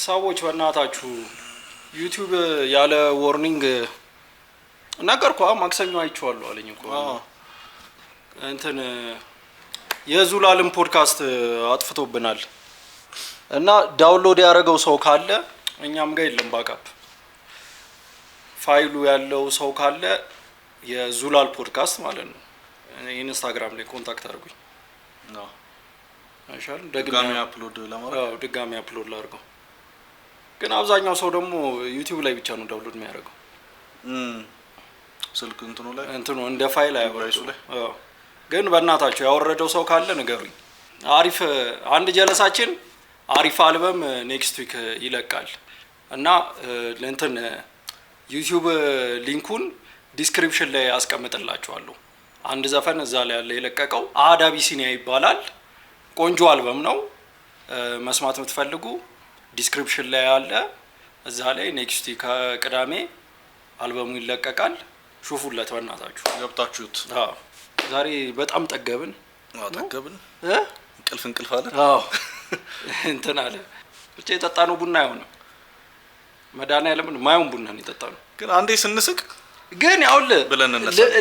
ሰዎች በእናታችሁ ዩቲዩብ ያለ ዋርኒንግ ነገርኩ። ማክሰኞ አይቼዋለሁ አለኝ እኮ እንትን የዙላለም ፖድካስት አጥፍቶብናል እና ዳውንሎድ ያደረገው ሰው ካለ እኛም ጋር የለም ባካፕ ፋይሉ ያለው ሰው ካለ የዙላል ፖድካስት ማለት ነው ኢንስታግራም ላይ ኮንታክት አድርጉኝ ነው አይሻል ድጋሚ አፕሎድ ላድርገው ግን አብዛኛው ሰው ደግሞ ዩቲዩብ ላይ ብቻ ነው ዳውንሎድ የሚያደርገው ስልክ እንትኑ እንደ ፋይል አይወርዱ ግን በእናታችሁ ያወረደው ሰው ካለ ንገሩኝ አሪፍ አንድ ጀለሳችን አሪፍ አልበም ኔክስት ዊክ ይለቃል እና ለእንትን ዩቲዩብ ሊንኩን ዲስክሪፕሽን ላይ አስቀምጥላችኋለሁ አንድ ዘፈን እዛ ላይ ያለ የለቀቀው አዳቢሲኒያ ይባላል ቆንጆ አልበም ነው መስማት የምትፈልጉ ዲስክሪፕሽን ላይ ያለ እዛ ላይ ኔክስት ዊክ ከቅዳሜ አልበሙ ይለቀቃል ሹፉለት በእናታችሁ ገብታችሁት ዛሬ በጣም ጠገብን እንቅልፍ አለ እንትን አለ ብቻ የጠጣነው ቡና አይሆንም መድኃኒዓለምን ማየውን ቡና ነው የጠጣነው ግን አንዴ ስንስቅ ግን ያው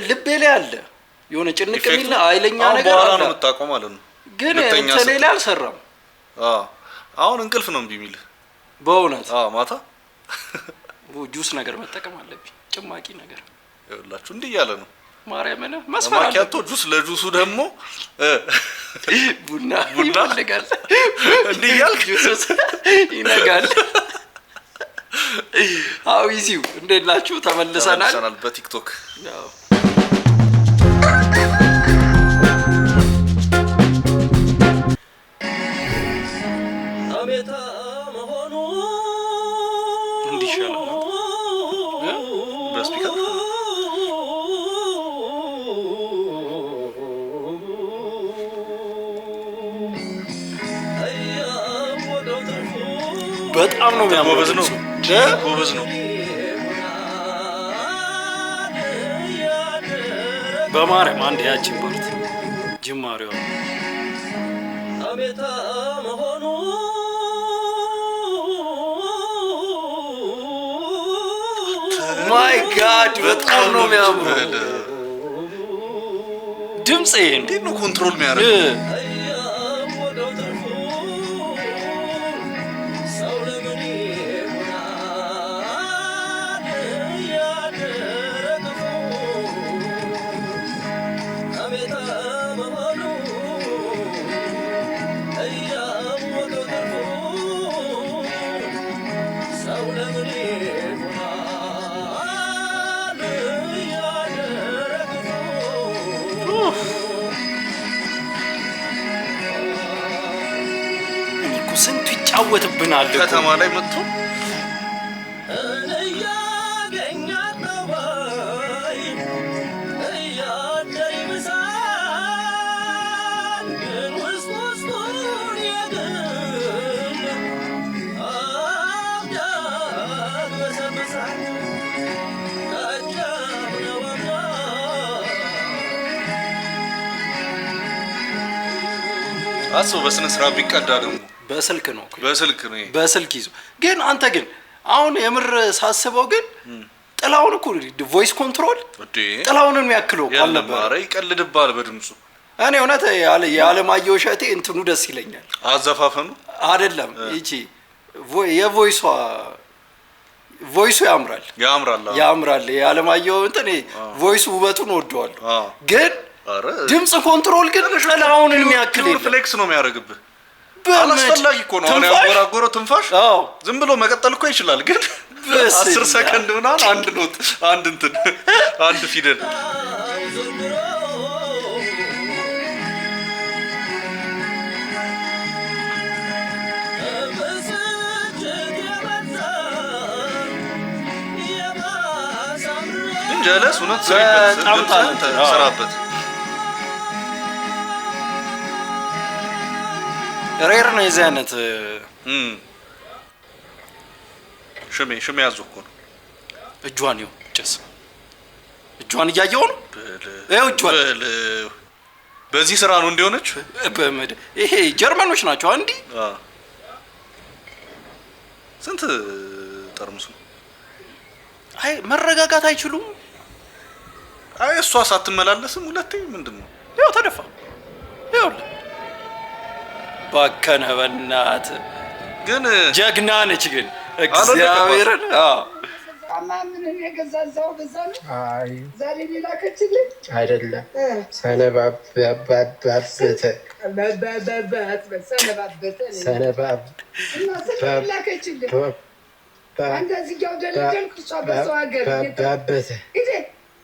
ልቤ ላይ አለ የሆነ ጭንቅ የሚል አይለኛ ነገር አለ ነው የምታውቀው ማለት ነው ግን እንትን ላይ አልሰራም አሁን እንቅልፍ ነው እምቢ የሚል በእውነት ማታ ጁስ ነገር መጠቀም አለብኝ ጭማቂ ነገር ይኸውላችሁ እንዲህ እያለ ነው ማርያምን መስፈራ ማኪያቶ ጁስ ለጁሱ ደግሞ ቡና ይፈልጋል እንዲህ እያልክ ጁስ ይነጋል አው ይዚው እንዴት ናችሁ ተመልሰናል በቲክቶክ አሜታ መሆኑ እንዲሻላል በስፒከር በጣም ነው የሚያምረው ጎበዝ ነው በማርያም አንድ ያቺን ፓርት ጅማሬው አሜታ መሆኑ ማይ ጋድ በጣም ነው የሚያምረው ድምጼ እንዴት ነው ኮንትሮል የሚያደርገው ስንቱ ይጫወትብናል ከተማ ላይ መጥቶ አስቡ በስነ ስርዓት ቢቀዳ ደግሞ በስልክ ነው በስልክ ይዞ ግን አንተ ግን አሁን የምር ሳስበው ግን ጥላውን እኮ ቮይስ ኮንትሮል ጥላውንን የሚያክለው አልነበረ ይቀልድባል በድምጹ እኔ እውነት የዓለማየሁ እሸቴ እንትኑ ደስ ይለኛል አዘፋፈኑ አይደለም እቺ የቮይሱ ያምራል የዓለማየሁ እንትን ቮይሱ ውበቱን ወደዋለሁ ግን ድምጽ ኮንትሮል ግን ጥላውንን የሚያክል ፍሌክስ ነው የሚያደርግብህ አላስፈላጊ እኮ ነው አሁን ያጎራጎረው ትንፋሽ ዝም ብሎ መቀጠል እኮ ይችላል ግን 10 ሰከንድ ምናምን አንድ ኖት አንድ ፊደል ጀለስ እውነት ሰራበት ሬር ነው የዚህ አይነት ሽሜ ያዙ እኮ ነው እጇን ይው ጨስ እጇን እያየው ነው እጇን በዚህ ስራ ነው እንዲሆነች ይሄ ጀርመኖች ናቸው አንዲ ስንት ጠርሙስ ነው? አይ መረጋጋት አይችሉም። አይ እሷ ሳትመላለስም ሁለቴ ምንድነው? ያው ተደፋ። ይኸውልህ ባከነ በእናትህ ግን ጀግና ነች ግን እግዚአብሔርን ምን የገዛዛው በዛ ነው። አይ ዛሬ ሌላ ከችልኝ አይደለም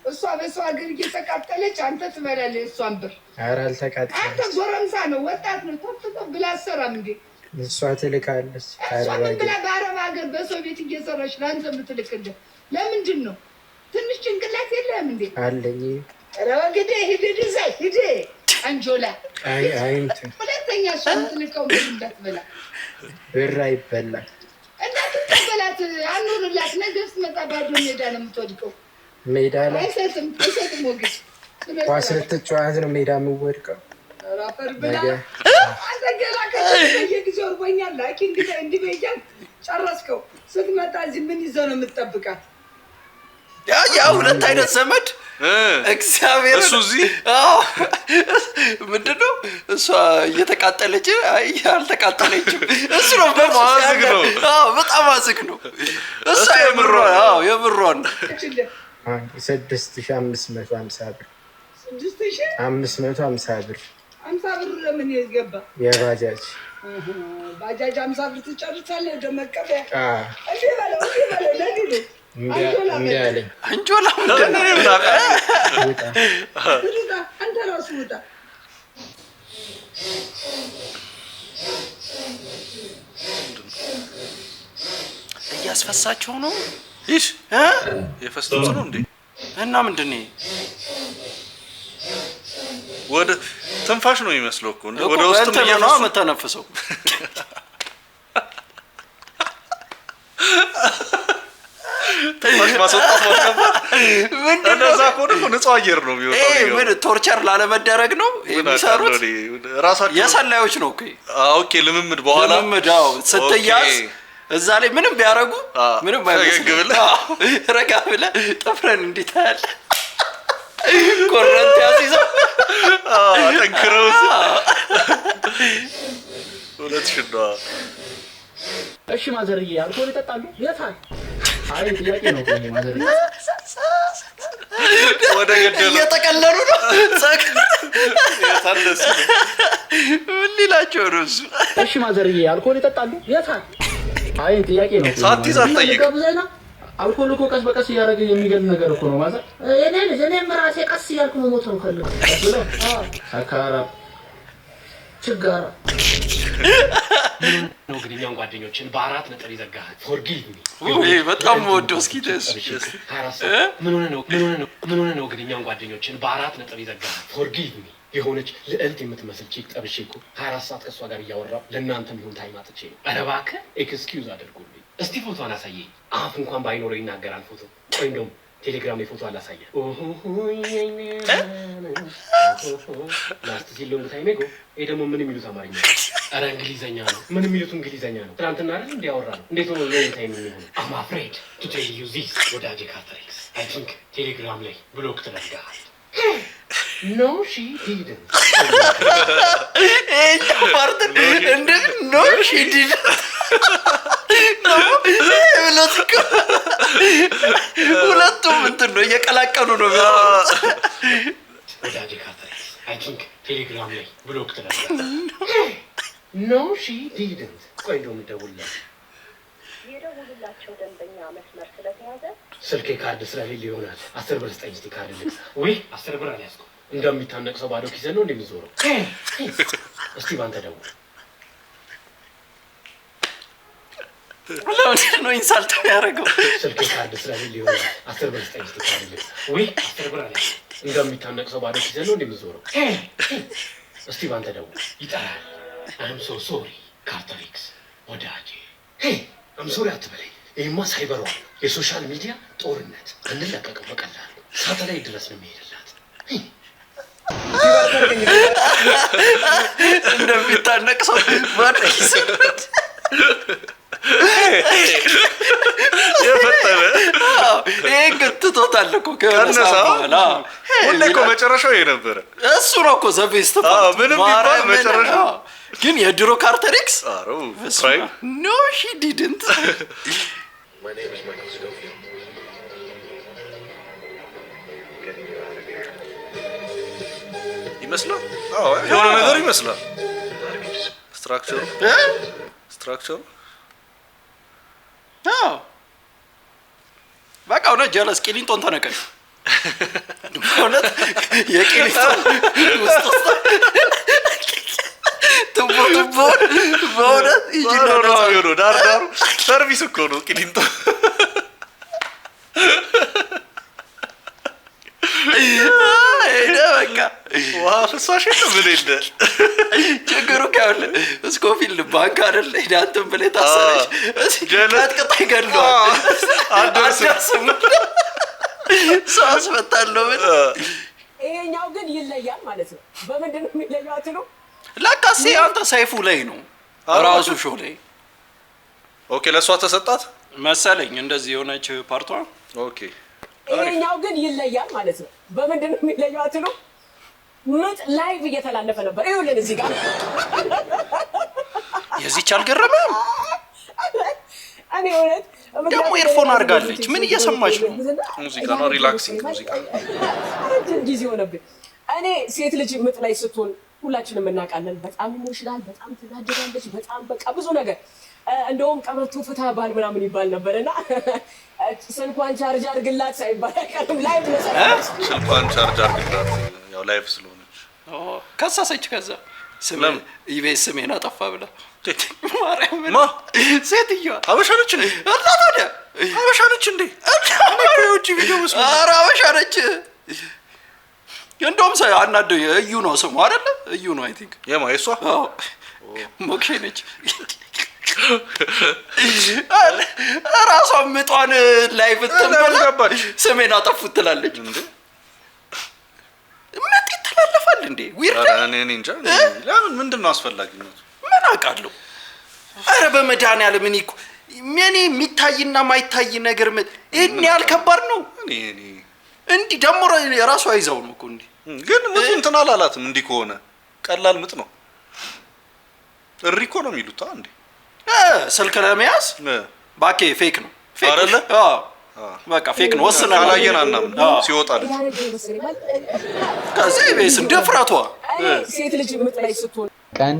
እሷ በሰው ሀገር እየተቃጠለች አንተ ትበላለህ እሷን ብር። ኧረ አልተቃጠለች። አንተ ጎረምሳ ነው ወጣት ነው ቶቶ ብላ አትሰራም እንዴ? እሷ ትልካለች። እሷ ምን ብላ በአረብ ሀገር በሰው ቤት እየሰራች ለአንተ የምትልክልህ ለምንድን ነው? ትንሽ ጭንቅላት የለህም እንዴ? አለኝ። ኧረ እንግዲህ ሂድ እዛ ሂድ አንጆላ። ሁለተኛ እሷ የምትልከው ብር እንዳትበላ። ብር አይበላም። እንዳትበላት አኑርላት። ነገ ስትመጣ ባዶ ሜዳ ነው የምትወድቀው። ሜዳ ላይ አይሰጥም ሞገስ። ኳስ ልትጫወት ነው ሜዳ የምወድቀው። ራፈር ብላ አንተ ገና ከየጊዜው እርቦኛል ላኪ እንዲህ በያል ጨረስከው። ስትመጣ እዚህ ምን ይዘው ነው የምትጠብቃት? ያ ሁለት አይነት ዘመድ እግዚአብሔር እሱ እዚህ ምንድነው እሷ እየተቃጠለች አይ አልተቃጠለችም። እሱ ነው በጣም አዝግ ነው። እሷ የምሯን 6550 ብር 6550 ብር 50 ብር ለምን ይገባ? የባጃጅ ባጃጅ 50 ብር ትጨርሳለህ? ወደ መቀበያ እንዴ ባለው ለዲዱ አንጆላ አንተ ራሱ ውጣ። እያስፈሳቸው ነው። ይሽ የፈስተው ነው እንዴ? እና ምንድን ነው ወደ ትንፋሽ ነው የሚመስለው እኮ ወደ ውስጥ ነው የምተነፍሰው። ትንፋሽ ማስወጣት ማስገባት እንደዛ ከሆነ ንጹህ አየር ነው የሚወጣው። ምን ቶርቸር ላለመደረግ ነው የሚሰሩት? ራሳቸው የሰላዮች ነው እኮ። ኦኬ ልምምድ በኋላ ልምምድ ስትያዝ እዛ ላይ ምንም ቢያረጉ ምንም አይመስልም። ረጋ ብለህ ጥፍረን እንዴት ያለ ኮረንት ያስይዘው ጠንክረው ሁለት ሽንዷ። እሺ ማዘርዬ አልኮል ይጠጣሉ? የታል? አይ ጥያቄ ነው ማዘርዬ። ወደ ገደሉ እየተቀለሉ ነው። ምን ሊላቸው ነው እሱ? እሺ ማዘርዬ አልኮል ይጠጣሉ? የታል? አይ ጥያቄ ነው። ሳትይዝ አትጠይቅ። አልኮል እኮ ቀስ በቀስ እያደረገ የሚገል ነገር እኮ ነው ማዘር። እኔም ራሴ ቀስ እያልኩ መሞት ነው ፈልገው። ሰካራ ችጋራ ነው። ግን እኛን ጓደኞችን በአራት ነጥብ ይዘጋሃል። ፎርጊቭ ሚ በጣም ወደው እስኪ ደስ ምን ሆነ ነው? ግን እኛን ጓደኞችን በአራት ነጥብ ይዘጋሃል። ፎርጊቭ ሚ የሆነች ልዕልት የምትመስል ቺክ ጠብሼ እኮ 24 ሰዓት ከእሷ ጋር እያወራሁ ለእናንተም ይሁን ታይም አጥቼ ነው። ኧረ እባክህ ኤክስኪውዝ አድርጉልኝ። እስቲ ፎቶን አሳየኝ። አፍ እንኳን ባይኖረው ይናገራል ፎቶ። ቆይ እንደውም ቴሌግራም ላይ ፎቶ አላሳየህ። ላስት ሲሎንግ ታይም ጎ። ይሄ ደግሞ ምን የሚሉት አማርኛ ነው? ኧረ እንግሊዘኛ ነው። ምን የሚሉት እንግሊዘኛ ነው? ትናንትና አይደል እንዲያወራ ነው። እንዴት ነው ሎንግ ታይም የሚሆነው? አም አፍሬድ ቱ ቴል ዩ ዚስ ወዳጄ ካርተሪክስ አይ ቲንክ ቴሌግራም ላይ ብሎክ ተደርገሃል። No, she didn't. Hey, part and no, she didn't. No, ሁለቱም እንትን ነው እየቀላቀሉ ነው። ወዳጄ ካርተሪክስ አይ ቲንክ ቴሌግራም ላይ ብሎክ ተደርገሃል። No, she didn't. ቆይ እንደውም ደውልላት። የደውልላቸው ደንበኛ መስመር ስለተያዘ ስልኬ ካርድ ስለሌለ ይሆናል። 10 ብር ስጠኝ እስኪ ካርድ ልግዛ። ወይ 10 ብር አልያዝኩም። እንደሚታነቅ ሰው ባዶ ኪስ ነው እንደሚዞረው። እስቲ ባንተ ደውል። ለምን ነው ኢንሳልት ያደረገው? ስልኬ ካርድ ስለሌለ ይሆናል። 10 ብር ስጠኝ እስኪ ካርድ ልግዛ። ወይ 10 ብር አልያዝኩም። እንደሚታነቅ ሰው ባዶ ኪስ ነው እንደሚዞረው። እስቲ ባንተ ደውል። ይጠራል። I'm so sorry ካርተሪክስ ወዳጄ። I'm sorry አትበለኝ። ይሄማ ሳይበሯ የሶሻል ሚዲያ ጦርነት አንለቀቅም በቀላሉ ሳተላይት ድረስ ነው የሚሄድላት። እንደሚታነቅ ሰው ባዶ ኪስ የፈጠረ ይሄን ትቶታል እኮ ከነሳ በኋላ ሁሌ እኮ መጨረሻው ይሄ ነበረ። እሱ ነው እኮ ዘቤስት ምንም ቢባል መጨረሻው ግን የድሮ ካርተር ኤክስ ፕራይም ኖ ሺ ዲድንት ይመስላል። የሆነ ነገር ይመስላል። ስትራክቸሩ በቃ እውነት ጀለስ ቂሊንጦን ተነቀል እውነት የቂሊንጦን ውስጥ ቱቦ በእውነት ይጅ ዳርዳሩ ሰርቪስ እኮ ነው ቂሊንጦ። በቃ ፍሳሽ ምን የለ ችግሩ ካለ ስኮፊልድ ባንክ አይደለ ሄዳንተን ብለህ ታሰረች ቀጥቅጣ ይገድለዋል። አዳስም ሰው አስፈታለሁ ብል ይሄኛው ግን ይለያል ማለት ነው። በምንድን ነው የሚለየው አትሉ? ለካሴ አንተ ሰይፉ ላይ ነው ራሱ ሾው ላይ ኦኬ ለሷ ተሰጣት መሰለኝ እንደዚህ የሆነች ፓርቷ ኦኬ። ይሄኛው ግን ይለያል ማለት ነው። በምንድን ነው የሚለየው አትሉ? ምጥ ላይቭ እየተላለፈ ነበር። ይኸውልህ እዚህ ጋር የዚህች አልገረመም። እኔ እውነት ደግሞ ኤርፎን አድርጋለች። ምን እየሰማች ነው? ሙዚቃ ነው፣ ሪላክሲንግ ሙዚቃ። ረጅም ጊዜ ሆነብኝ። እኔ ሴት ልጅ ምጥ ላይ ስትሆን ሁላችንም እናውቃለን። በጣም ኢሞሽናል፣ በጣም ትናደዳለች፣ በጣም በቃ ብዙ ነገር። እንደውም ቀበቶ ፍታ ባል ምናምን ይባል ነበርና ስልኳን ቻርጅ አድርግላት ሳይባል አይቀርም። ላይቭ ነው ስልኳን ቻርጅ አድርግላት፣ ያው ላይቭ ስለሆነች ከሳሰች። ከዛ ስለም ኢቤስ ስሜን አጠፋ ብላ ማርያም ማ ሴትዮዋ አበሻ ነች እንዴ? እና ታዲያ አበሻ ነች እንዴ? የውጭ ቪዲዮ መስሎ ኧረ አበሻ ነች። እንደውም ሰው አናደው እዩ ነው ስሙ አይደለ? እዩ ነው አይ ቲንክ። የማ የሷ ሞክሼ ነች። ራሷ ምጧን ላይ ብትንበል ስሜን አጠፉት ትላለች እንዴ? ምጥ ይተላለፋል እንዴ? ዊርዳ እኔ እንጃ። ለምን ምንድነው አስፈላጊነቱ? ምን አውቃለሁ። አረ በመድኃኒዓለም እኔ እኮ ምን የሚታይና ማይታይ ነገር ይሄን ያህል ከባድ ነው። እኔ እንዲህ ደግሞ ራሷ አይዛው ነው እኮ እንዲህ ግን ምጡ እንትን አላላትም። እንዲህ ከሆነ ቀላል ምጥ ነው። እሪ እኮ ነው የሚሉት እንዴ? ስልክ ለመያዝ ባኬ ፌክ ነው አይደለ? በቃ ፌክ ነው። ወስና ካላየን አናምን ሲወጣልኝ ከዚህ ቤስ እንደፍራቷ ሴት ልጅ ምጥ ላይ ስትሆን ቀን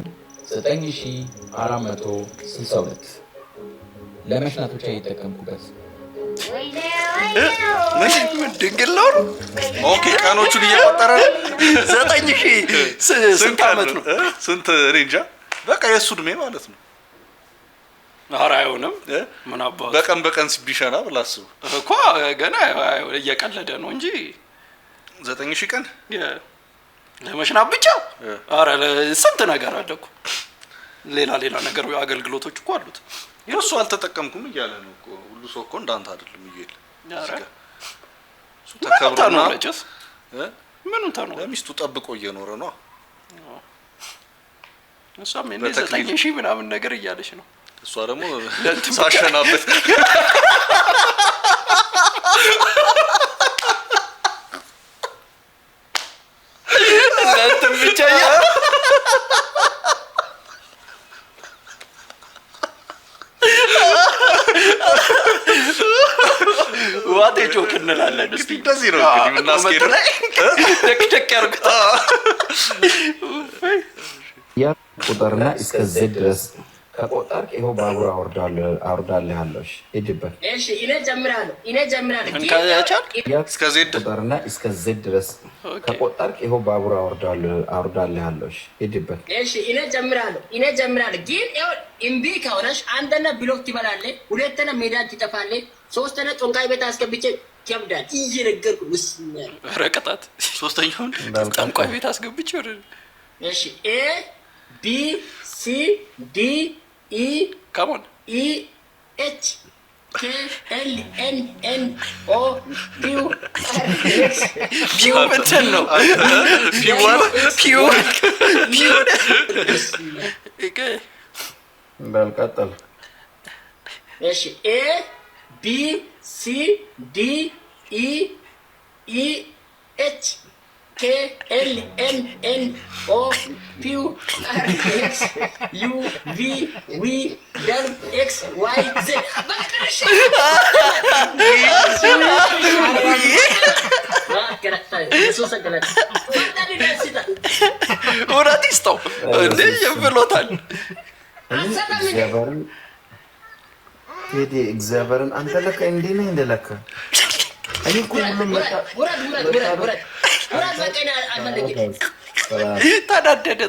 9462 ለመሽናት ብቻ እየተጠቀምኩበት ምን ድንግል ነው? ኦኬ ቀኖቹን እየቆጠረ 9000 ስንት ዓመት ነው? ስንት ሬንጃ በቃ የሱ እድሜ ማለት ነው። ኧረ አይሆንም። ምን አባቱ በቀን ሲቢሻና ብላስቡ እኮ ገና እየቀለደ ነው እንጂ 9000 ቀን ለመሽናት ብቻ። ኧረ ስንት ነገር አለ እኮ ሌላ ነገር አገልግሎቶች እኮ አሉት። የሱ አልተጠቀምኩም እያለ ነው እኮ። ሁሉ ሰው እኮ እንዳንተ አይደለም ይይል እሱ ተከብሮና ምኑን ተነው ለሚስቱ ጠብቆ እየኖረ ነው። እሷም እንደ 9000 ምናምን ነገር እያለች ነው። እሷ ደግሞ ሳሸናበት ለእንትን ብቻ ዋቴ ጆክ እንላለን። እስቲ እንደዚህ ነው እንግዲህ የምናስኬደው። ደቅ ያርጉት ያ ቁጥርና እስከ Z ድረስ ከቆጠርክ ይኸው ባቡር አወርዳለሁ። ሂድበት። እሺ እኔ ጀምራለሁ። እስከ Z ቁጥርና እስከ Z ድረስ ከቆጠርክ ይኸው ባቡር አወርዳለሁ። ሂድበት። እሺ እኔ ጀምራለሁ። ግን ይኸው እምቢ ከሆነሽ አንደኛ ብሎክ ትበላለህ፣ ሁለተኛ ሜዳን ትጠፋለህ፣ ሶስተኛ ጦንቃይ ቤት አስገብቼ ከብዳል እየነገርኩ ውስኛል። ረቀጣት ሶስተኛውን ጦንቃይ ቤት አስገብቼ ወደ እሺ ኤ ቢ ሲ ዲ ኢ ካሞን ኢ ኤች ኬ ኤል ኤን ኤን ኦ ፒው ፒው ምንድን ነው? በል ቀጥል። እሺ ኤ ቢ ሲ ዲ ኢ ኢ ኤች ኬ ኤል ኤም ኤን ኦ ፒ አር ኤክስ ዩ ቪ ዊ ደብሊው ኤክስ ዋይ ዜድ እውነት ይስጠው እንዴ ብሎታል። እግዚአብሔርን አንተ ለካ እንዲህ ነህ እንደለካ እኔ እኮ ሁሉም ተናደደ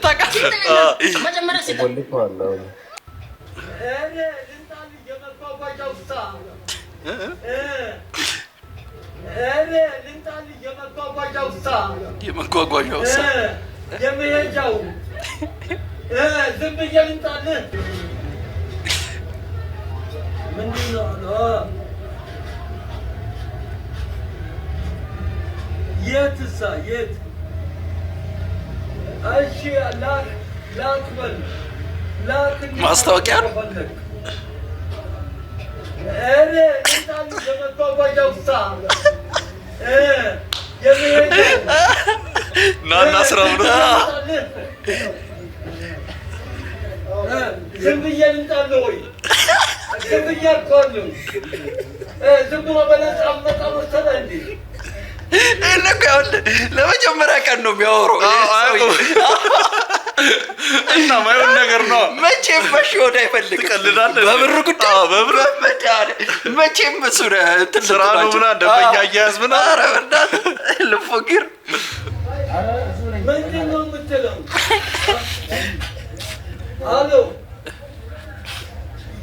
የመጓጓዣው የመሄጃው ዝም ብዬ ልምጣልህ። ምንድን ነው? የት እዛ የት? እሺ ላክ በል ላክ። ማስታወቂያ ነው። ኧረ ልምጣልህ የመጓጓዣው እዛ የመሄጃው ናና ስራ ብሎ ዝም ብዬ ልምጣልህ ወይ? ዝም ብዬ አልኳለሁ። ዝም ብሎ በነፃ መጣ መሰለህ እንዴ? ለመጀመሪያ ቀን ነው የሚያወራው እና ማይሆን ነገር ነው። መቼም በሽወድ አይፈልግም። ትቀልዳለህ። በብር ጉዳይ በብር መቼም እሱ ስራ ነው ምና ደንበኛ አያያዝ ምና ኧረ በእናትህ ልፎግር ምንድን ነው የምትለው? አሎ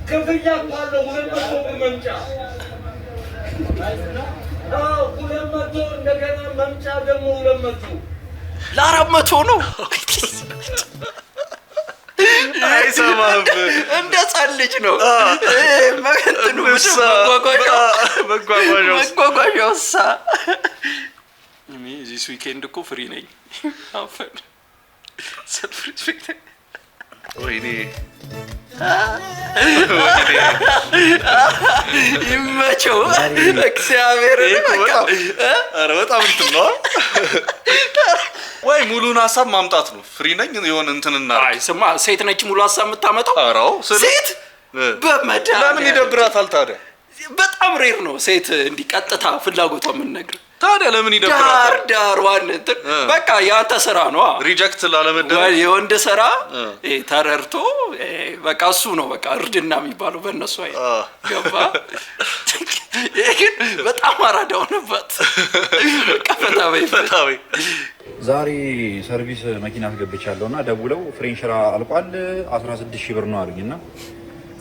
ክፍያ እኮ አለው 200 ብር መምጫ። 200 እንደገና መምጫ ደግሞ 200 ለ400 ነው። አይሰማህም። እንደ ሕፃን ልጅ ነው መጓጓዣው እሳ እኔ ዚስ ዊኬንድ እኮ ፍሪ ነኝ። ሰልፍ ሪስፔክት ወይኔ ይመቸው እግዚአብሔር። ኧረ በጣም እንትን ነው ወይ ሙሉን ሀሳብ ማምጣት ነው። ፍሪ ነኝ የሆነ እንትንና አይ ስማ፣ ሴት ነች ሙሉ ሀሳብ የምታመጣው። አራው ሴት በመዳን ለምን ይደብራታል ታዲያ? በጣም ሬር ነው ሴት እንዲቀጥታ ፍላጎቷ የምንነግር። ታዲያ ለምን ይደብራታል? ዳርዋን እንትን በቃ ያንተ ስራ ነው። ሪጀክት ላለመደረግ የወንድ ስራ ተረርቶ በቃ እሱ ነው በቃ እርድና የሚባለው በእነሱ አይ ገባ። ግን በጣም አራዳ ሆነባት። ቀፈታ በይ ዛሬ ሰርቪስ መኪና አስገብቻለሁ እና ደውለው ፍሬን ሽራ አልቋል 16,000 ብር ነው አሉኝ። እና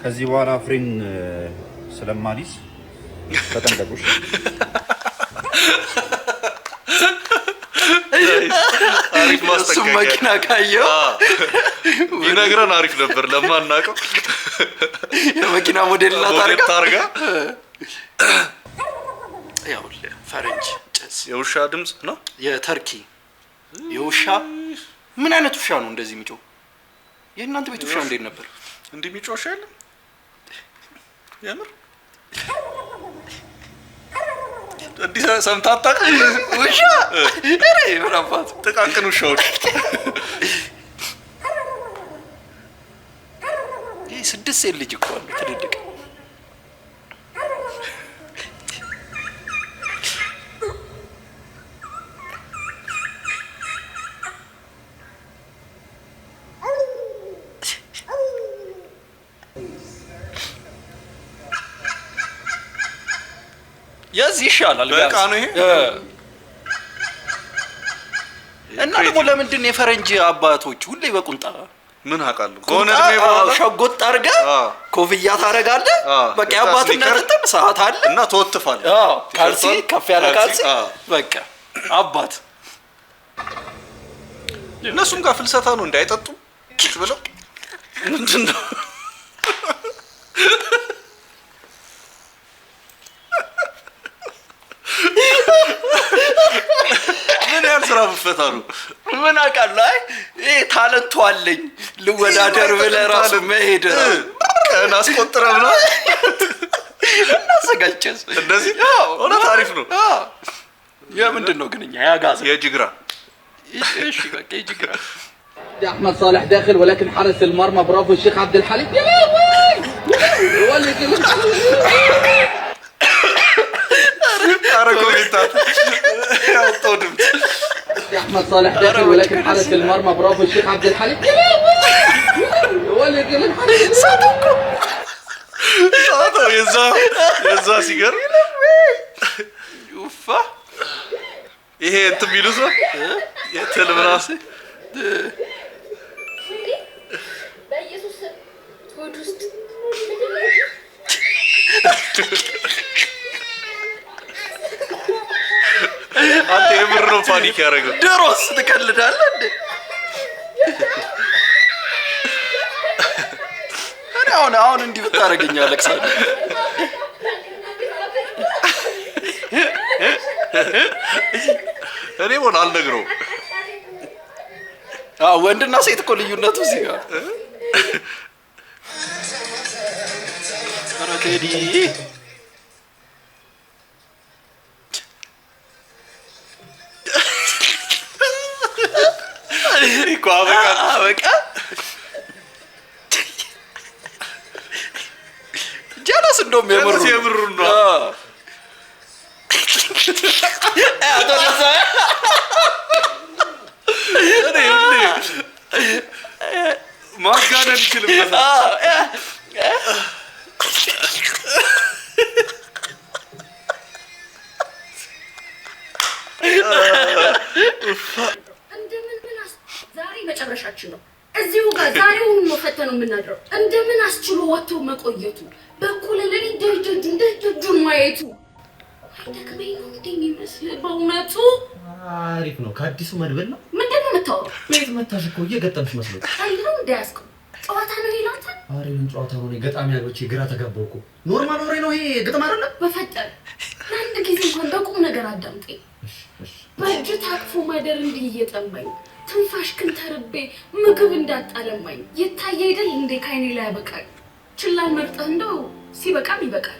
ከዚህ በኋላ ፍሬን ስለማሊዝ ተጠንቀቁሽ። አሪፍ ማስጠንቀቂያ። መኪና ካየው ይነግረን አሪፍ ነበር። ለማናውቀው የመኪና ሞዴል ታርጋ ያው ፈረንጅ ጭስ የውሻ ድምፅ ነው። የተርኪ የውሻ ምን አይነት ውሻ ነው እንደዚህ የሚጮህ? የእናንተ ቤት ውሻ እንዴት ነበር እንዲህ የሚጮህ? የለም የምር አዲስ ሰምታታ ውሻ እሬ ምራባት ጥቃቅን ውሻዎች ይሄ 6 ሴት ልጅ እኮ አሉ ትልልቅ። የዚህ ይሻላል በቃ ነው ይሄ። እና ደግሞ ለምንድን የፈረንጅ አባቶች ሁሌ በቁንጣ ምን አውቃለሁ ከሆነ እድሜ በኋላ ሸጎጥ አድርገህ ኮፍያ ታደርጋለህ። በቃ የአባትነት እንትን ሰዓት አለ እና ተወትፋለህ። ካልሲ ከፍ ያለ ካልሲ በቃ አባት። እነሱም ጋር ፍልሰታ ነው እንዳይጠጡ ብለው ምንድን ነው ምን ያህል ስራ ብፈታ ነው? ምን አውቃለሁ። አይ ይሄ ታለንቱ አለኝ ልወዳደር ብለህ ራሱ መሄድ ቀን አስቆጥረህ ምናምን ተዘጋጅቼስ እንደዚህ እውነት አሪፍ ነው። የምንድን ነው ግን እኛ ያጋዘ የጅግራ እሺ በቃ የጅግራ احمد صالح داخل ولكن حارس المرمى برافو الشيخ عبد الحليم يا ولد احمد صالح داخل ولكن حارس المرمى برافو الشيخ عبد الحليم يا ولد صادقكم صادق يزا سيجار يوفا ይሄ እንትን የሚሉት ነው የትልም ራሴ በኢየሱስ ሆድ ውስጥ አንተ የምር ነው ፓኒክ ያደረገው። ድሮስ ትቀልዳለህ እንዴ? አሁን እንዲህ ብታረገኝ አለቅሳለሁ። እኔ ሆነ አልነግረውም። ወንድና ሴት እኮ ልዩነቱ እዚህ ጋር ኧረ ቴዲ እኮ አበቃ ጀለስ እንደውም የምሩ ነው ማጋነን ይችልበታል። እንደምን ብላስ ዛሬ መጨረሻችን ነው። እዚሁ ጋር ዛሬውን ነው ፈተነው የምናድረው። እንደምን አስችሎ ወጥቶ መቆየቱ በኩል ለኔ ደጁን ማየቱ አይደክመኝ ነው እንደሚመስል በእውነቱ አሪፍ ነው። ከአዲሱ መድብል ነው። ምንድን ነው የምታወራው? ቤት መታሽ እኮ እየገጠምሽ መስሎት አይደለም እንዳያስቀው ጨዋታ ነው ይላንተ። አሬ ምን ጨዋታ ነው? ገጣሚ ያሎቼ ግራ ተጋባው እኮ። ኖርማል ወሬ ነው ይሄ፣ ግጥም አይደለም። በፈጠረ ለአንድ ጊዜ እንኳን በቁም ነገር አዳምጠኝ። በእጅ ታቅፎ ማደር እንዲህ እየጠማኝ ትንፋሽ ግን ተርቤ ምግብ እንዳጣለማኝ ይታይ አይደል እንዴ ካይኔ ላይ ያበቃል። ችላ መርጠህ እንደው ሲበቃም ይበቃል።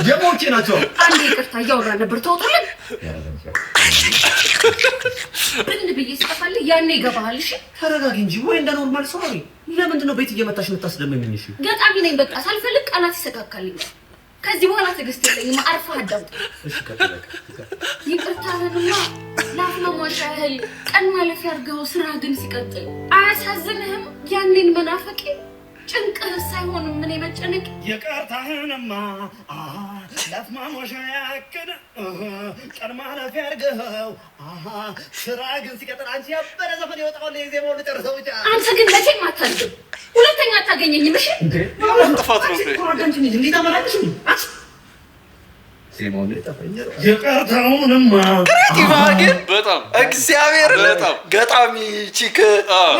የሞቼ ናቸው። አንዴ ይቅርታ እያወራ ነበር ተውጡልን። ብን ብዬ ስጠፋልህ ያኔ ይገባሃል። እሺ ተረጋጊ እንጂ ወይ እንደ ኖርማል ሰው ነኝ። ለምንድን ነው ቤት እየመታሽ የምታስደምሚኝ? እሺ ገጣሚ ነኝ በቃ ሳልፈልግ ቃላት ይሰካካልኛል። ከዚህ በኋላ ትዕግስት የለኝም። አርፈህ አዳምጥ። እሺ ከተለቀ ይቅርታህንማ ላፍ መሟሻ ያህል ቀን ማለፊያ አድርገው ስራ ግን ሲቀጥል አያሳዝንህም? ያኔን መናፈቄ ጭንቅህ ሳይሆን ምን መጨነቅ ይቅርታህንማ ላፍ መሟሻ ያክል ቀን ማለፊያ አድርገው ስራ ግን ሲቀጥል አንቺ ያበረ ዘፈን ይወጣው ለዜማው ልጨርሰው ብቻ። አንተ ግን መቼም አታልቅም። ሁለተኛ አታገኘኝም። እሺ ጥፋት ነው ዜማውን ልጠፈኝ ይቅርታውንማ ክሬቲቭ ግን በጣም እግዚአብሔር ገጣሚ ቺክ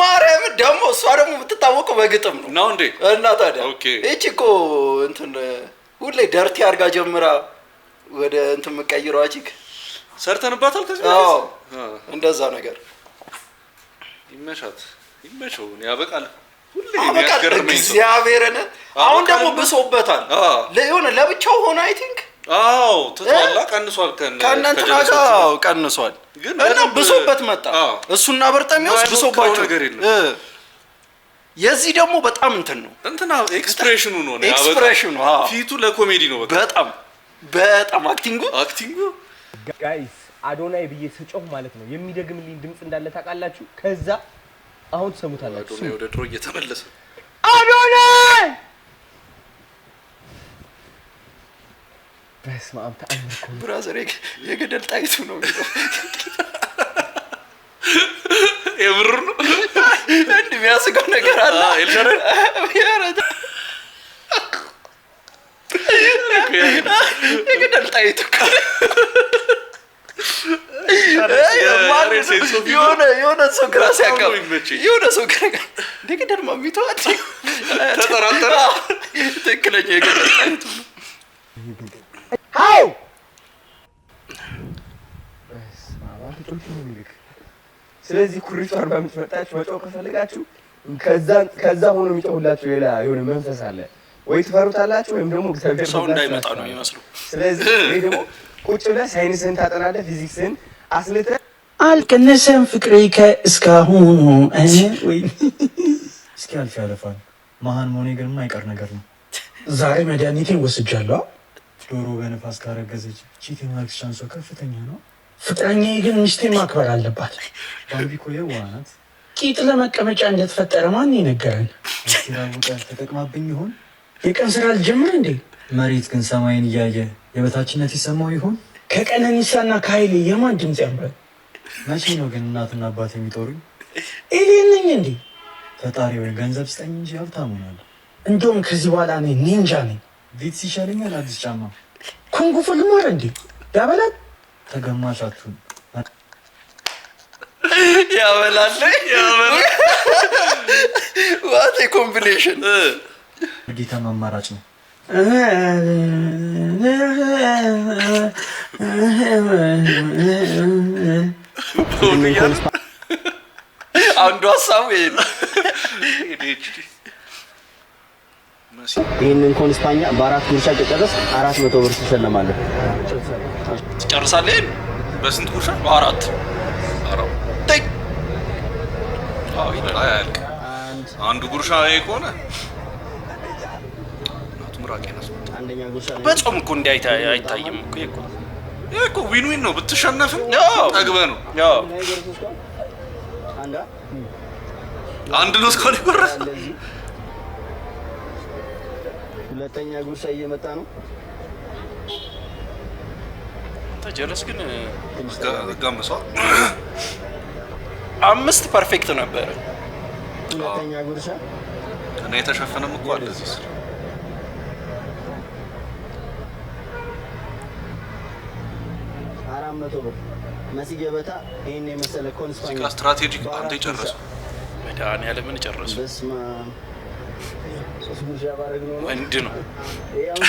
ማርያም ደግሞ እሷ ደግሞ የምትታወቀው በግጥም ነው እንዴ? እና ታዲያ እቺ እኮ እንትን ሁሌ ደርቲ አድርጋ ጀምራ ወደ እንትን የምትቀይረዋ ቺክ ሰርተንባታል። ከዚህ እንደዛ ነገር ይመቸው ያበቃል። ሁሌ የሚያስገርመኝ እግዚአብሔርን አሁን ደግሞ ብሶበታል። ለሆነ ለብቻው ሆነ አይ ቲንክ ተጣላ ቀንሷል። ከእናንተና ጋር ቀንሷል እና ብሶበት መጣ። እሱና በርጠሚውስ ብሶባቸው ነገር የለም። የዚህ ደግሞ በጣም እንትን ነው እንትና ኤክስፕሬሽኑ ነው ኤክስፕሬሽኑ ፊቱ ለኮሜዲ ነው። በጣም አክቲንጉ ጋይስ አዶናይ ብዬ ስጮህ ማለት ነው የሚደግምልኝ ድምጽ እንዳለ ታውቃላችሁ። ከዛ አሁን ሰሙታላችሁ። አዶናይ ወደ ድሮ እየተመለሰ አዶናይ በስመ አብ ተአምር ብራዘር የገደል ጣይቱ ነው የምር ነው እንዴ? የሚያስቀው ነገር አለ ኤልሻዳይ የገደል ጣይቱ የሆነ ሰው ግራ ሲያጋባ የሆነ ሰው ግራ ገደል ማሚቱ ተጠራጠረ። ትክክለኛ የገደል ጣይቱ ነው። ስለዚህ ኩሪቷ አርባ ምንጭ መጣችሁ መጫወት ከፈለጋችሁ ከዛ ሆኖ የሚጮህላችሁ ሌላ የሆነ መንፈስ አለ። ወይ ትፈሩታላችሁ ወይም ደግሞ እግዚአብሔር ሰው እንዳይመጣ ነው የሚመስለው። ስለዚህ ይሄ ደግሞ ቁጭ ብለህ ሳይንስን ታጠናለህ፣ ፊዚክስን አስልተህ አልቀነሰም ፍቅሬ ከእስካሁኑ ወይ እስኪ አልፍ ያለፋል። መሀን መሆኔ ግን የማይቀር ነገር ነው። ዛሬ መድኃኒቴን ወስጃለሁ። ዶሮ በነፋስ ካረገዘች ቺት የማድረግ ቻንሷ ከፍተኛ ነው። ፍቅረኛዬ ግን ሚስቴን ማክበር አለባት። ባምቢ እኮ የዋህ ናት። ቂጥ ለመቀመጫ እንደተፈጠረ ማን የነገረን? ሲራቡቃ ተጠቅማብኝ ይሆን? የቀን ስራ አልጀምር እንዴ? መሬት ግን ሰማይን እያየ የበታችነት ይሰማው ይሆን? ከቀነኒሳና ከኃይሌ የማን ድምፅ ያምራል? መቼ ነው ግን እናትና አባት የሚጦሩኝ? ኤሊየን ነኝ እንዴ? ፈጣሪ ወይ ገንዘብ ስጠኝ እንጂ ሀብታም ሆናለሁ። እንደውም ከዚህ በኋላ እኔ ኒንጃ ነኝ። ቪትስ ይሻለኛል አዲስ ጫማ። ኩንጉ ፉ ልማር እንዴ? ያበላል። ተገማሽ አትሁን። ያበላል። ዋት ኤ ኮምቢኔሽን። ጌታ አማራጭ ነው። አንዱ ሀሳቡ ይሄ ነው። ይህንን ኮንስፓኛ በ4 ጉርሻ ከጨረስ 400 ብር ትሸለማለህ። ትጨርሳለህ? በስንት ጉርሻ? በ4 አንዱ ጉርሻ ይሄ ከሆነ አንደኛ ጉርሻ በጾም እኮ እንዲህ አይታይም እኮ ይሄ እኮ ዊን ዊን ነው። ብትሸነፍም ጠግበህ ነው። አንድ ነው እስካሁን የቆረጥነው። ሁለተኛ ጉርሻ እየመጣ ነው። ተጀለስ ግን ጋምሷ 5 ፐርፌክት ነበረ። ሁለተኛ ጉርሻ እና የተሸፈነም እኮ አለ እዚህ ስር 400 ብር መሲ ገበታ። ይሄን የመሰለ ኮንስፓኛ ስትራቴጂክ አንተ የጨረሰው መድኃኒዓለምን ጨረሱ። በስመ አብ 3 ጉርሻ ባረግ ነው ወንድ ነው።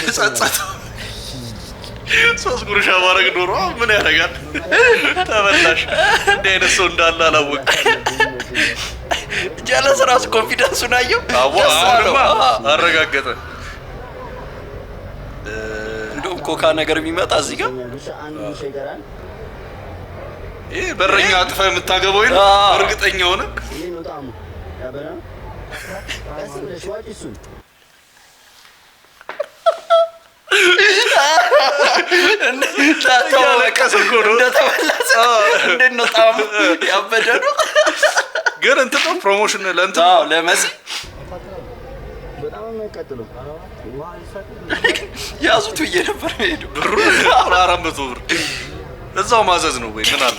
ጸጸት 3 ጉርሻ ባረግ ኖሮ ምን ያደርጋል? ተበላሽ። እንዲህ አይነት ሰው እንዳለ አላወቅም። ጀለስ ራሱ ኮንፊደንሱን አየው። አሁንማ አረጋገጠ። እንደውም ኮካ ነገር የሚመጣ እዚህ ጋር ይሄ በረኛ አጥፋ የምታገባው ይሄ እርግጠኛ ሆነ። ያበደ ነው ግን እንትን ነው ፕሮሞሽን ለእንትን ለመሲ በጣም የሚያቃጥለው ያዙት ብዬ ነበር ሄዱ። ብሩ 400 ብር እዛው ማዘዝ ነው ወይ ምን አለ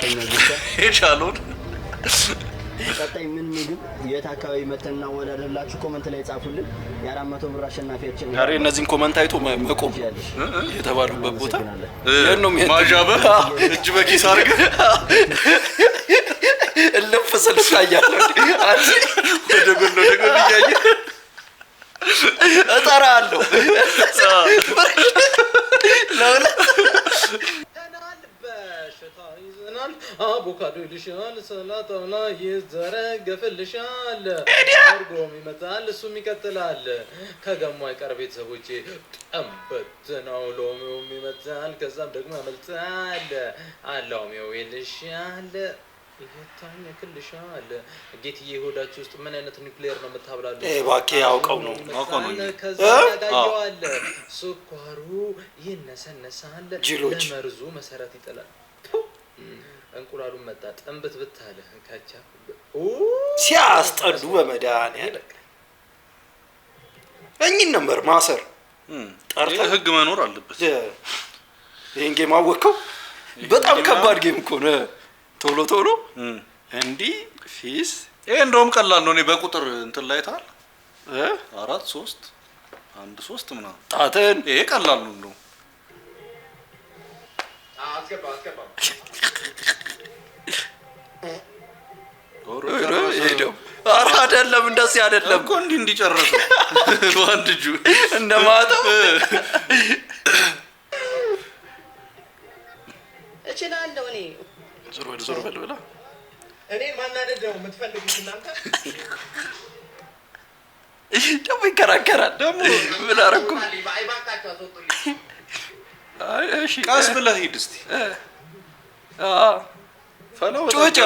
የቻለውን። ቀጣይ ምን ምግብ የት አካባቢ መተን እናወዳደርላችሁ? ኮመንት ላይ ጻፉልን። የ400 ብር አሸናፊያችን ዛሬ እነዚህን ኮመንት አይቶ መቆም የተባሉበት ቦታ ያን ነው ማጃበ እጅ በኪስ አድርገህ እልፍ ስል ታያለህ። ወደ ጎን እያየህ እጠራለሁ ለሁለት ይዘናል። አቮካዶ ይልሻል፣ ሰላጣውና ይዘረገፍልሻል፣ አርጎም ይመጣል፣ እሱም ይቀጥላል። ከገሞ አይቀር ቤተሰቦቼ ጠንበት ነው። ሎሚውም ይመጣል፣ ከዛም ደግሞ ያመልጣል። አላውሚው ይልሻል፣ ይታኝክልሻል። ጌትዬ ሆዳችሁ ውስጥ ምን አይነት ኒውክሌር ነው የምታብላሉ? እባክህ ያውቀው ነው ከዛ ያጋየዋል። ስኳሩ ይነሰነሳል፣ ለመርዙ መሰረት ይጥላል። እንቁላሉን መጣ ጥንብት ብታለ ካቻ ሲያስጠሉ በመድኃኒዓለም እኚህን ነበር ማሰር። ጠርተህ ህግ መኖር አለበት። ይሄን ጌም አወቅከው? በጣም ከባድ ጌም እኮ ነው። ቶሎ ቶሎ እንዲህ ፊስ ይሄ እንደውም ቀላል ነው። እኔ በቁጥር እንትን ላይ ታል 4 3 1 3 ምናምን ጣትን ይሄ ቀላል ነው እንደው አስገባ ሄደው ኧረ አይደለም እንደዚህ አይደለም እኮ እንዲጨርሰው በአንድ እጁ እንደማታው እችላለሁ እኔ ዞር በል ብላ እኔን ማናደድ ነው የምትፈልጉት እናንተ? ደግሞ ይከራከራል። ደግሞ ምን አደረኩ? እሺ ቀስ ብለህ ሂድ እስቲ። ጮጫ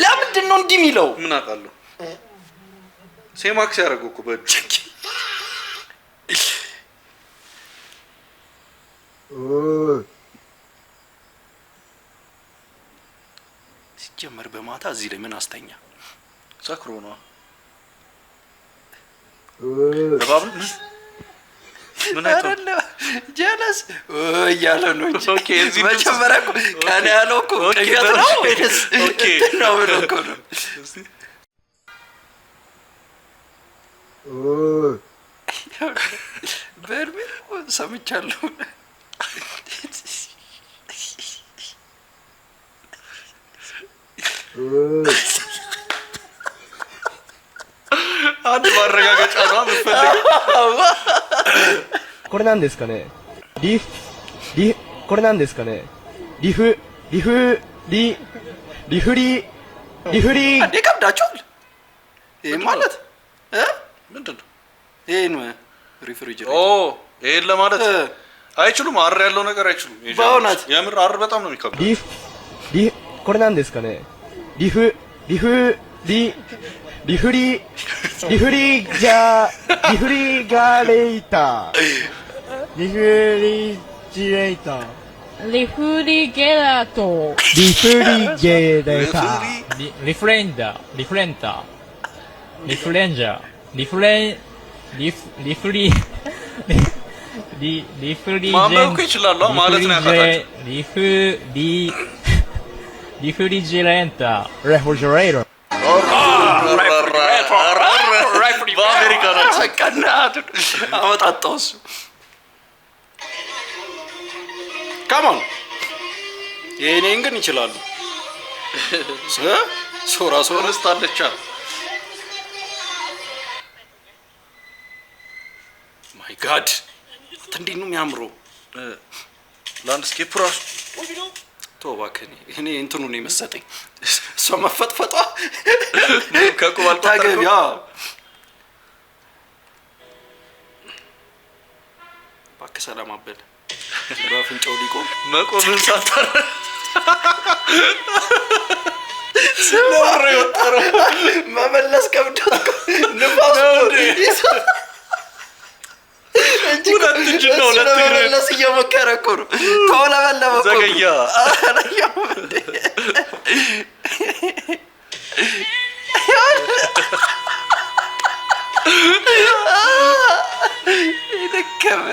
ለምንድን ነው እንዲህ የሚለው? ምን አውቃለሁ። ሴማክስ ያደረገው እኮ በእጁ ሲጀመር በማታ እዚህ ላይ ምን አስተኛ? ሰክሮ ነው። ምን አይተው ጀለስ እያለ ነው እንጂ መጀመሪያ እኮ ቀን ያለው እኮ ቅዠት ነው ወይስ ነው ብሎ እኮ ነው። በእድሜ ሰምቻለሁ። አንድ ማረጋገጫ ነው የምትፈልገው? これなんですかねこれなんですかねリフリእንዴ ከብዳችኋል? ይሄ ማለት ምንድን ነው? ይሄን ሪፍሪጅሬተር ይሄን ለማለት አይችሉም። አር ያለው ነገር አይችሉም። በእውነት የምር አር በጣም ነው የሚከብደው።これなんですかねリフリガレーターリフリジレーターリフリゲラートリフリゲレーターリフレンダーリフレンターリフレンジャーリフリማንበብ እኮ ይችላሉ ማለት ነው ያካታቸው።リフリジレンターレフリジレーターበአሜሪካ ናቸው። ቀናቱ አመጣጣው እሱ ካሞን የኔን ግን ይችላሉ። ሶራ ስታለቻ ማይ ጋድ እንዴት ነው የሚያምረው ላንድስኬፕ ራሱ እባክህ እኔ እንትኑ ነው የመሰጠኝ። እሷ መፈጥፈጧ ከቁባል ታገቢያ እባክህ ሰላም አበል በአፍንጫው ሊቆም መቆምን ሳታረ ስማረ ወጣረ መመለስ ከብዶት ንፋስ ሁለት እጅ ነው ሁለት እግር መመለስ እየሞከረ እኮ ነው። ተወለበለበ እኮ ዘገያ ይደከመ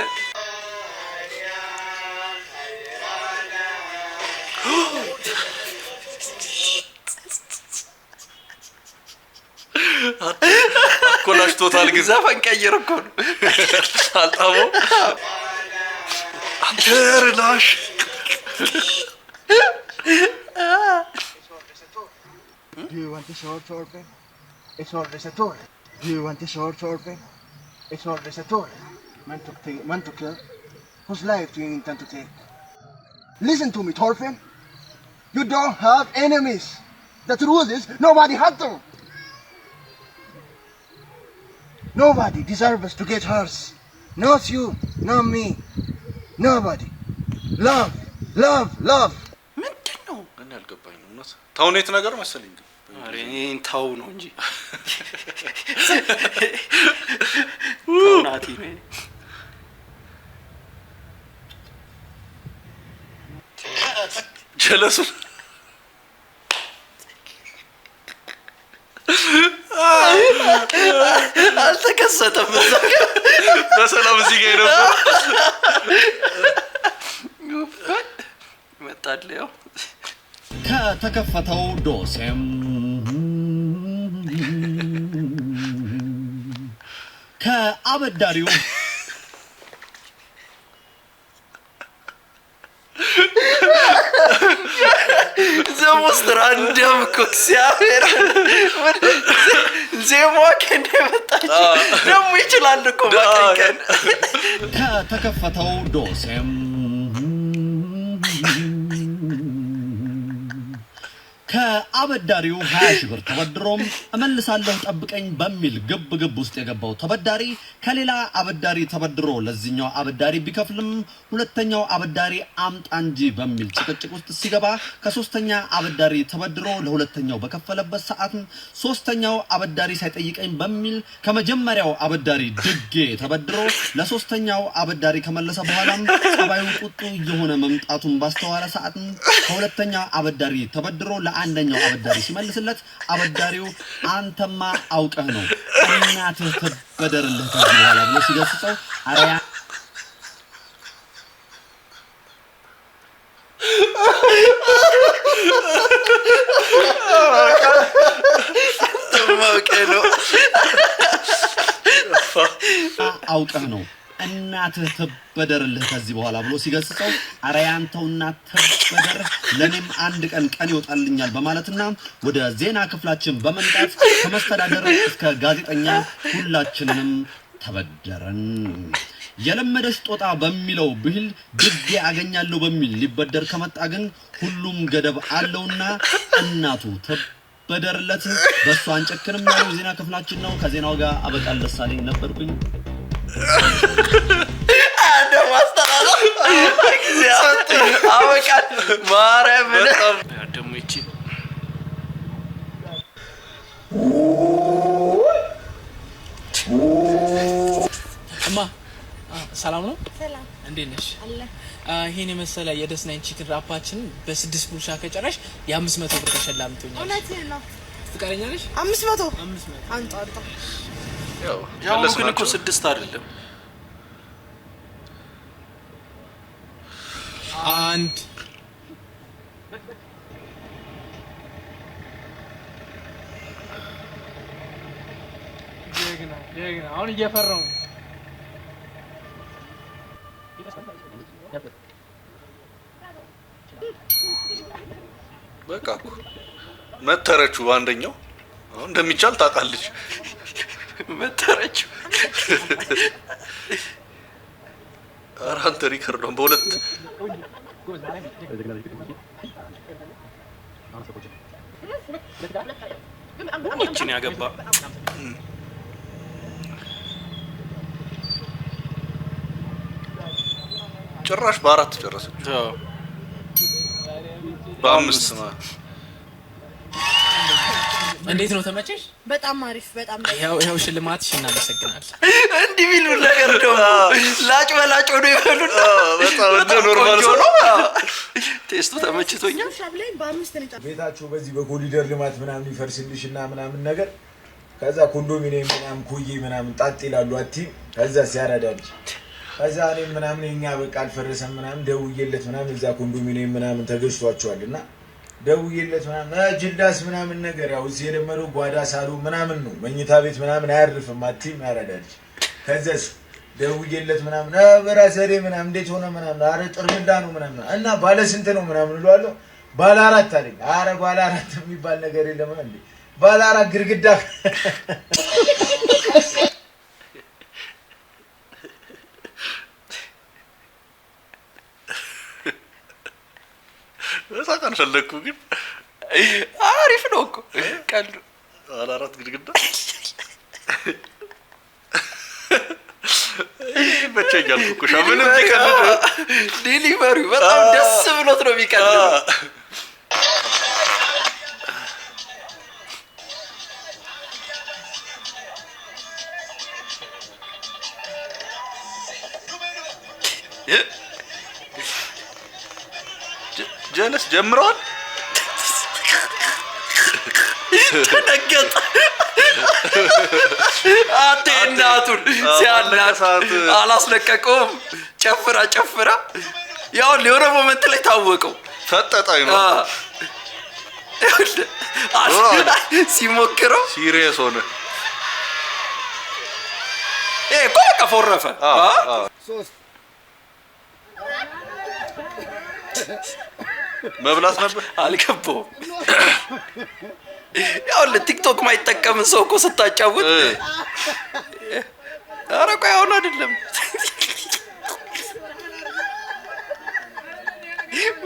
አኮላሽቶታል። ግን ዘፈን ቀይር እኮ ነው አልጣሞ አንተርላሽ Do you want a short pen? A short reservoir. Do you want a short pen? A short reservoir. Man to kill. Whose life do you intend to take? Listen to me, Thorfinn. You don't have enemies. The truth is, nobody had them. Nobody deserves to get hers. Not you, not me. Nobody. Love, love, love. ምንድን ነው? እኔ አልገባኝም። እውነት ተውኔት ነገር መሰለኝ። አሬ እኔን ተው ነው እንጂ ናቲ ነው ጀለሱ አልተከሰተም። በሰላም እዚህ ጋር ነበር መጣል ያው ከተከፈተው ዶሴም ከአበዳሪው ዘሞስት ራንደም እኮ እግዚአብሔር ዜማ ከእንደመጣች ደግሞ ይችላል እኮ ማቀንቀን ከተከፈተው ዶሴም ከአበዳሪው 20 ሺህ ብር ተበድሮም እመልሳለሁ ጠብቀኝ በሚል ግብ ውስጥ የገባው ተበዳሪ ከሌላ አበዳሪ ተበድሮ ለዚህኛው አበዳሪ ቢከፍልም ሁለተኛው አበዳሪ አምጣ እንጂ በሚል ጭቅጭቅ ውስጥ ሲገባ ከሶስተኛ አበዳሪ ተበድሮ ለሁለተኛው በከፈለበት ሰዓት ሶስተኛው አበዳሪ ሳይጠይቀኝ በሚል ከመጀመሪያው አበዳሪ ድጌ ተበድሮ ለሶስተኛው አበዳሪ ከመለሰ በኋላም ጸባዩ ቁጡ የሆነ መምጣቱን ባስተዋለ ሰዓት ከሁለተኛ አበዳሪ ተበድሮ ለአንደኛው አበዳሪ ሲመልስለት አበዳሪው አንተማ አውቀህ ነው እናትህ ተበደርልህ ከዚህ በኋላ ብሎ ሲገስጸው አሪያ አውቀህ ነው እናትህ ተበደርልህ ከዚህ በኋላ ብሎ ሲገስጸው አረ ያንተው እናት ተበደር ለኔም አንድ ቀን ይወጣልኛል በማለትና ወደ ዜና ክፍላችን በመምጣት ከመስተዳደር እስከ ጋዜጠኛ ሁላችንንም ተበደረን። የለመደሽ ጦጣ በሚለው ብሂል ድጌ አገኛለሁ በሚል ሊበደር ከመጣ ግን ሁሉም ገደብ አለውና እናቱ ተበደርለት በሷ አንጨክንም ያለው ዜና ክፍላችን ነው። ከዜናው ጋር አበቃል ደሳለኝ ነበርኩኝ። አንደ ማስተራራ አበቃል ማርያም ደሞ እቺ እማ ሰላም ነው? ሰላም እንዴት ነሽ? አለ ይሄን የመሰለ የደስ ናይን ቺክን ራፓችን በ6 ጉርሻ ከጨረሽ የ500 ብር ተሸላሚ ትሆኛለሽ። እውነትህን ነው? ፍቃደኛ ነሽ? 500 አንተ ያው ግን እኮ 6 አይደለም አንድ ጀግና አሁን እየፈራው በቃ መተረችው አንደኛው አሁን እንደሚቻል ታውቃለች። መተረችው አራንተ ሪከርዶን በሁለት እቺን ያገባ ጭራሽ በአራት ጨረሰች። በአምስት ማለት እንዴት ነው ተመቸሽ? በጣም አሪፍ በጣም ያው ሽልማትሽ እናመሰግናለን። እንዲህ ቢሉ ነገር ደግሞ ላጭ በላጭ ሆኖ ይበሉና በጣም ኖርማል ነው። ቴስቱ ተመችቶኛል። ቤታችሁ በዚህ በኮሪደር ልማት ምናምን ይፈርስልሽና ምናምን ነገር ከዛ ኮንዶሚኒየም ምናምን ኮዬ ምናምን ጣጥ ይላሉ አቲ ከዛ ሲያራዳልሽ ከዛ እኔ ምናምን የኛ በቃ አልፈረሰም ምናምን ደውዬለት ምናምን እዛ ኮንዶሚኒየም ምናምን ተገዝቷቸዋልና ደውዬለት ምናምን ጅዳስ ምናምን ነገር ያው እዚህ የለመደው ጓዳ ሳሉ ምናምን ነው መኝታ ቤት ምናምን አያርፍም አቲም ያራዳልሽ ከዛስ ደውዬለት ምናምን በራሰሬ ምናምን እንዴት ሆነ ምናምን አረ ጥርምዳ ነው ምናምን እና ባለ ስንት ነው ምናምን እሏለሁ ባለ 4 አለኝ። አረ ባለ 4 የሚባል ነገር የለም እንዴ ባለ 4 ግርግዳ በሳቀን ፈለኩ ግን አሪፍ ነው እኮ ቀልዱ ባለ 4 ግድግዳ በቸኛል እኮ ሻምን ቢቀልድ ዲሊቨሪ በጣም ደስ ብሎት ነው የሚቀልደው። ጀለስ ጀምረዋል። ተነገጠ አቴ እናቱን ሲያናት አላስለቀቀውም። ጨፍራ ያው የሆነ ሞመንት ላይ ታወቀው ፈጠጣይ ነው ሲሞክረው ሲሪየስ ሆነ። እኮ በቃ ፎረፈ። መብላት ነበር አልገባውም። ያው ለቲክቶክ ማይጠቀም ሰው እኮ ስታጫውት ኧረ ቆይ አሁን አይደለም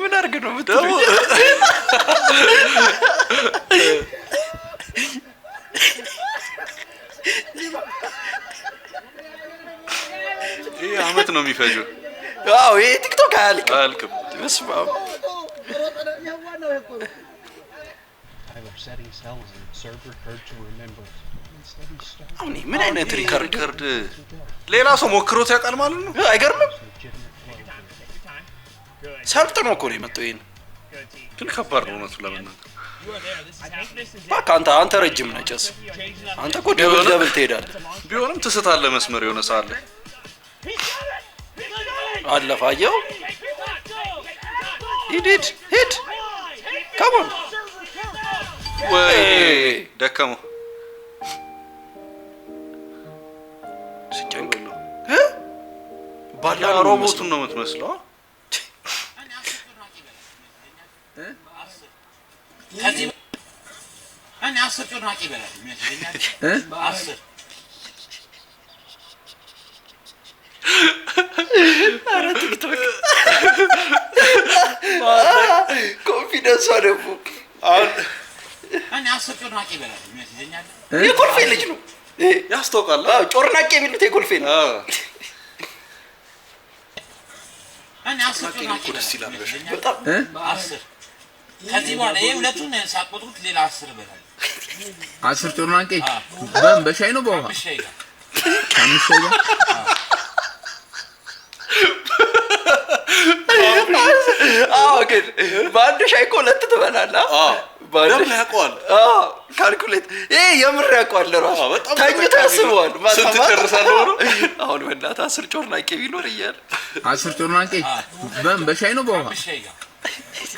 ምን አድርግ ነው የምትለው? ይሄ አመት ነው የሚፈጀው። አዎ ይሄ ቲክቶክ አያልቅም። በስመ አብ አሁን ምን አይነት ሪከርድ ሌላ ሰው ሞክሮት ያውቃል ማለት ነው? አይገርምም? ሰልጥኖ እኮ ነው የመጣው። ይሄን ግን ከባድ ነው እውነቱን ለመናገር። በቃ አንተ ረጅም ነህ ጨስ። አንተ እኮ ደብል ትሄዳለህ። ቢሆንም ትስታለህ መስመር የሆነ ሰዓት ላይ አለፋየው። ሂድ ካሞን ወይ ደከመው ሲጨንቅ ባላ ሮቦቱን ነው የምትመስለው። ከዚህ እኔ 10 ጮርናቂ ይበላል የሚያስደኛል 10 አረ ቲክቶክ ኮንፊደንስ አደፉ እኔ 10 ጮርናቂ ይበላል የሚያስደኛል የኮልፌ ልጅ ነው ያስተውቃል። ጮርናቂ የሚሉት የኮልፌ ነው። እኔ 10 ጮርናቂ ይበላል በጣም 10 ከዚህ በኋላ ይሄ ሁለቱን ሳቆጥሩት ሌላ 10 ይበላል። 10 ጮርናቂ በሻይ ነው በውሃ በሻይ ጋር ከምሻይ ጋር ግን በአንድ ሻይ እኮ ሁለት ትበላለህ። ደም ያውቀዋል። ካልኩሌት ይሄ የምር ያውቀዋል። ለራሱ ተኝቶ ያስበዋል። ስንት ጨርሳለሁ ነው አሁን በእናትህ 10 ጮርናቄ ቢኖር እያለ 10 ጮርናቄ በሻይ ነው በውሃ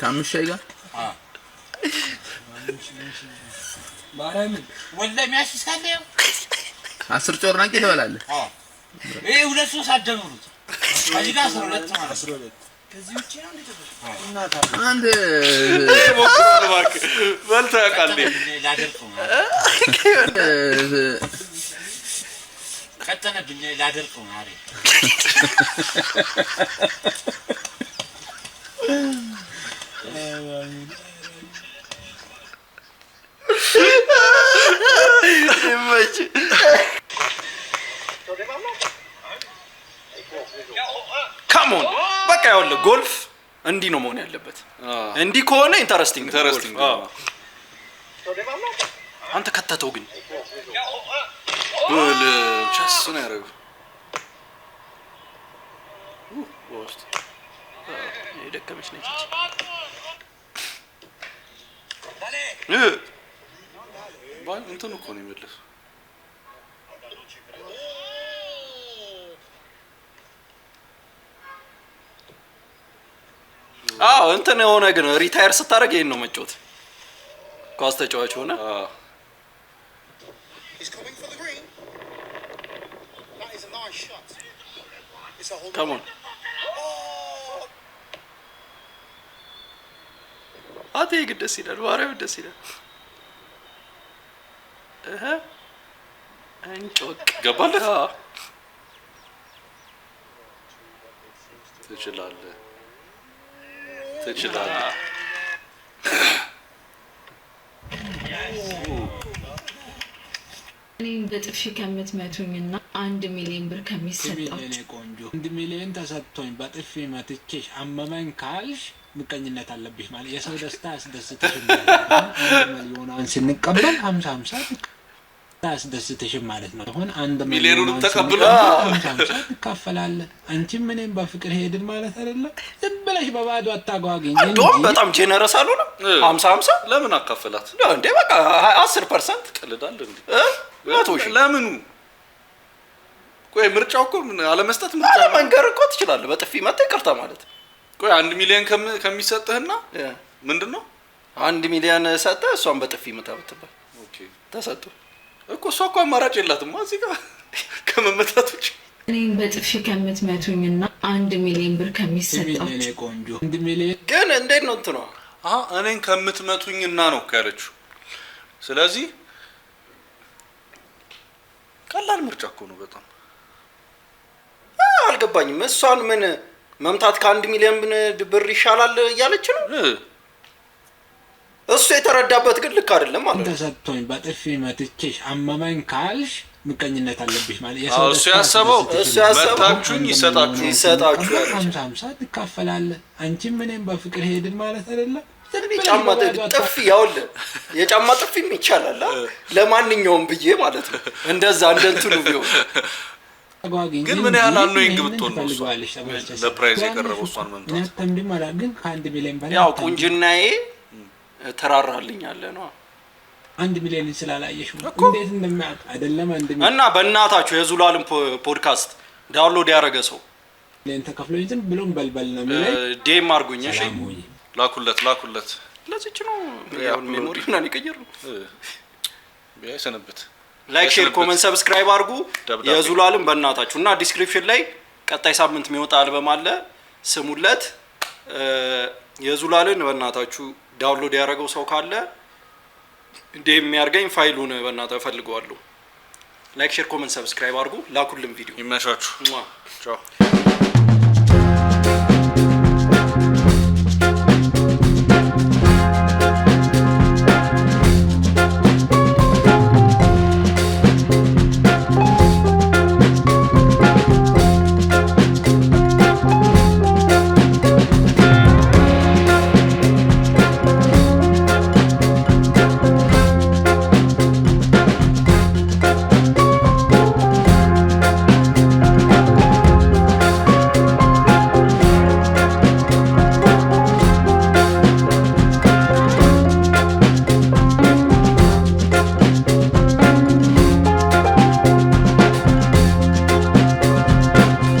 ከምሻይ ጋር ማርያምን ወላሂ የሚያስሳለው 10 ጮርናቄ ትበላለህ። ይሄ ሁለት ሶስት አደምሩት ከዚህ ጋር 12 ማለት ነው። ከዚህ ውጪ ነው እንዴ? አንተ ሞክሮ ባክ በልታ ያውቃል። ላደርቀው ቀጠነብኝ ላደርቀው ማሪ ይመች ካሞን በቃ ያውልህ ጎልፍ እንዲህ ነው መሆን ያለበት። እንዲህ ከሆነ ኢንተረስቲንግ አንተ ከተተው ግን ወል ቻስ ነው ያረጋው ወስት የደከመች ነች ባል እንትን እኮ ነው የሚመለሰው። እንትን የሆነ ግን ሪታየር ስታደርግ ይሄን ነው መጫወት። ኳስ ተጫዋች ሆነ ካሞን አቴ ግን ደስ ይላል። ማርያም ደስ ይላል። እንጮቅ ገባለት። ትችላለህ እኔን በጥፊ ከምትመቱኝና 1 ሚሊዮን ብር ከሚሰጣችሁ እኔ ቆንጆ 1 ሚሊዮን ተሰጥቶኝ በጥፊ መትቼሽ አመመኝ ካልሽ ምቀኝነት አለብሽ ማለት የሰው ደስታ ያስደስትሽ ማለት ነው። 1 ሚሊዮን ስንቀበል 50-50 ያስደስትሽም ማለት ነው። አሁን 1 ሚሊዮን ተቀብሎ 50 ትካፈላለህ። አንቺም እኔም በፍቅር ሄድን ማለት አይደለም። ዝም ብለሽ በባዶ አታጓጊኝ እንጂ እንደውም በጣም ጄነረስ አልሆነ 50-50 ለምን አካፈላት እንዴ? በቃ 10% ቀልዳል እንዴ? ለምኑ? ቆይ ምርጫው እኮ አለመስጠት ምርጫ መንገር እኮ ትችላለህ። በጥፊ መታ ይቅርታ ማለት ቆይ 1 ሚሊዮን ከሚሰጥህና ምንድነው 1 ሚሊዮን ሰጠህ እሷን በጥፊ መታ ብትባል ኦኬ ተሰጡ እኮ እሷ እኮ አማራጭ የላትም እዚህ ጋር ከመመታቶች። እኔን በጥፊ ከምትመቱኝና 1 ሚሊዮን ብር ከሚሰጣችሁ እኔ ቆንጆ 1 ሚሊዮን ግን እንዴት ነው እንትኗ? እኔን ከምትመቱኝና ነው ያለችው። ስለዚህ ቀላል ምርጫ እኮ ነው በጣም። አልገባኝም። እሷን ምን መምታት ከ1 ሚሊዮን ብር ይሻላል እያለች ነው? እሱ የተረዳበት ግን ልክ አይደለም ማለት ነው። ተሰጥቶኝ በጥፊ መትቼሽ አመመኝ ካልሽ ምቀኝነት አለብሽ ማለት እሱ ያሰበው መታችሁኝ ይሰጣችሁ 50 ትካፈላለህ። አንቺም እኔም በፍቅር ሄድን ማለት አይደለም። ጫማ ጥፊ ያውልህ የጫማ ጥፊም ይቻላል ለማንኛውም ብዬ ማለት ነው። እንደዛ እንደንትኑ ቢሆን ግን ምን ያህል አንኖይንግ ብትሆን ነው ለፕራይዝ የቀረበው እሷን መምጣት ተምድም አላ ግን ከ1 ሚሊዮን በላይ ያው ቁንጅናዬ ተራራልኛለ ነው 1 ሚሊዮን ስላላየሽ እንዴት እንደማያውቅ አይደለም። እና በእናታችሁ የዙላልን ፖድካስት ዳውንሎድ ያደረገ ሰው ለን ተከፍሎኝ ዝም ብሎም በልበል ነው የሚለኝ ዴም አርጉኝ። እሺ ላኩለት ለዚች ነው ያው ሜሞሪ እና ይቀየር ነው ቢያሰነብት ላይክ ሼር ኮሜንት ሰብስክራይብ አድርጉ። የዙላልን በእናታችሁ እና ዲስክሪፕሽን ላይ ቀጣይ ሳምንት የሚወጣ አልበም አለ ስሙለት። የዙላልን በእናታችሁ ዳውንሎድ ያደረገው ሰው ካለ ዴም የሚያርገኝ ፋይሉን በእናታችሁ ፈልገዋለሁ። ላይክ ሼር ኮሜንት ሰብስክራይብ አድርጉ። ላኩልን ቪዲዮ ይመሻችሁ። ቻው